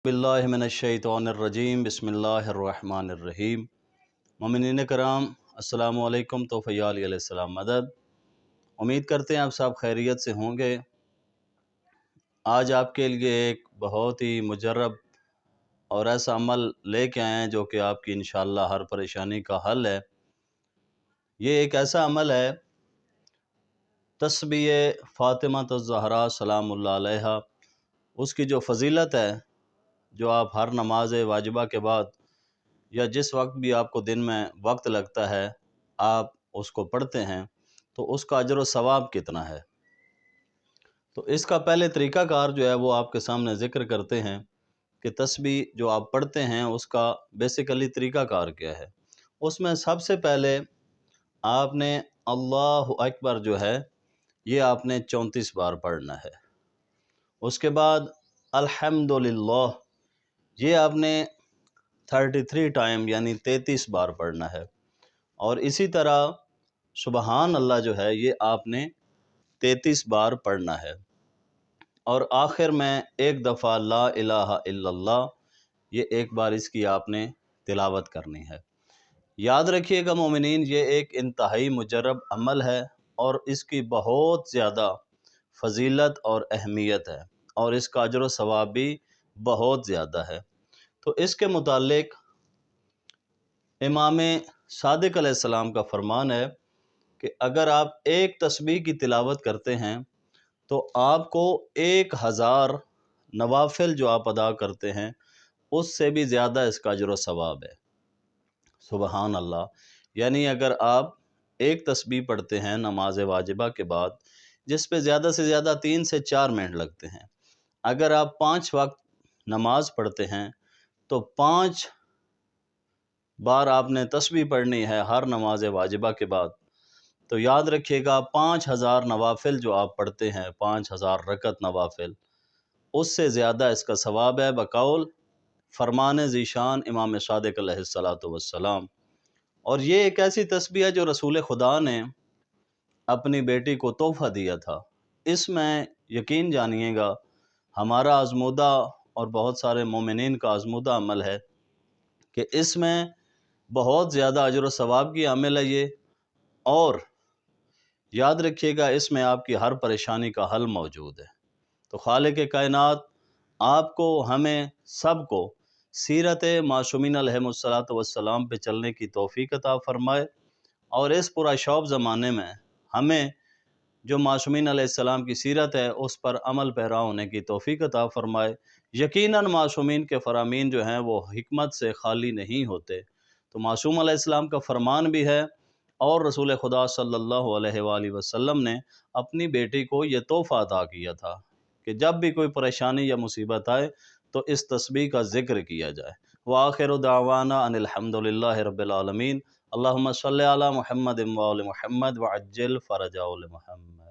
बिस्मिल्लाहिमिनश्शैतानिर्रजीम बिस्मिल्लाहिर्रहमानिर्रहीम। मोमिनीन कराम अस्सलामु अलैकुम। तो फ़ैयाल अलैहिस्सलाम मदद। उम्मीद करते हैं आप सब खैरियत से होंगे। आज आपके लिए एक बहुत ही मुजर्रब और ऐसा अमल लेके आए हैं जो कि आपकी इंशाअल्लाह हर परेशानी का हल है। ये एक ऐसा अमल है, तस्बीह फ़ातिमा ज़हरा सलामुल्लाह अलैहा, उसकी जो फ़जीलत है, जो आप हर नमाज वाजिबा के बाद या जिस वक्त भी आपको दिन में वक्त लगता है आप उसको पढ़ते हैं, तो उसका अजर व सवाब कितना है। तो इसका पहले तरीक़ाकार जो है वो आपके सामने ज़िक्र करते हैं कि तस्बीह जो आप पढ़ते हैं उसका बेसिकली तरीक़ाकार क्या है। उसमें सबसे पहले आपने अल्लाहु अकबर जो है ये आपने 34 बार पढ़ना है। उसके बाद अल्हम्दुलिल्लाह ये आपने 33 टाइम यानी 33 बार पढ़ना है। और इसी तरह सुबहान अल्लाह जो है ये आपने 33 बार पढ़ना है। और आखिर में एक दफ़ा ला इलाहा इल्लल्लाह, ये एक बार इसकी आपने तिलावत करनी है। याद रखिएगा मोमिनीन, ये एक इंतहाई मुजर्रब अमल है और इसकी बहुत ज़्यादा फ़जीलत और अहमियत है और इसका अजर व सवाब भी बहुत ज़्यादा है। तो इसके मुतालिक इमाम सादिक अलैहिस्सलाम का फरमान है कि अगर आप एक तस्बीह की तिलावत करते हैं तो आपको 1000 नवाफिल जो आप अदा करते हैं उससे भी ज़्यादा इसका अजर व सवाब है। सुबहान अल्लाह। यानी अगर आप एक तस्बीह पढ़ते हैं नमाज वाजिबा के बाद, जिस पे ज़्यादा से ज़्यादा 3 से 4 मिनट लगते हैं, अगर आप 5 वक्त नमाज पढ़ते हैं तो 5 बार आपने तस्बीह पढ़नी है हर नमाज वाजिबा के बाद। तो याद रखिएगा 5000 नवाफिल जो आप पढ़ते हैं, 5000 रकत नवाफिल, उससे ज़्यादा इसका सवाब है बकौल फरमान ज़ीशान इमाम सादिक अलैहिस्सलातु वस्सलाम। और ये एक ऐसी तस्बीह है जो रसूल खुदा ने अपनी बेटी को तोहफ़ा दिया था। इसमें यकीन जानिएगा हमारा आज़मूदा और बहुत सारे मोमिनीन का आज़मूदा अमल है कि इसमें बहुत ज़्यादा अजर व सवाब की अमल है ये। और याद रखिएगा इसमें आपकी हर परेशानी का हल मौजूद है। तो खालिक कायनात आपको हमें सब को सीरत मासूमीन अलैहिमुस्सलातु वस्सलाम पे चलने की तौफ़ीक अता फ़रमाए और इस पूरा शौब ज़माने में हमें जो मासूमीन अलैहिस्सलाम की सीरत है उस पर अमल पैरा होने की तौफ़ीक अता फ़रमाए। यकीनन मासूमीन के फ़रामीन जो हैं वो हिकमत से खाली नहीं होते। तो मासूम अलैहिस्सलाम का फ़रमान भी है और रसूल खुदा सल्लल्लाहु अलैहि वसल्लम ने अपनी बेटी को ये तोहफ़ा अता किया था कि जब भी कोई परेशानी या मुसीबत आए तो इस तस्बीह का ज़िक्र किया जाए। व आखिरु दावाना अनिल हम्दुलिल्लाहि रब्बिल आलमीन। अल्लाहुम्मा सल्लि अला मुहम्मद व आलि मुहम्मद व अज्जिल फ़रजा मुहम्मद।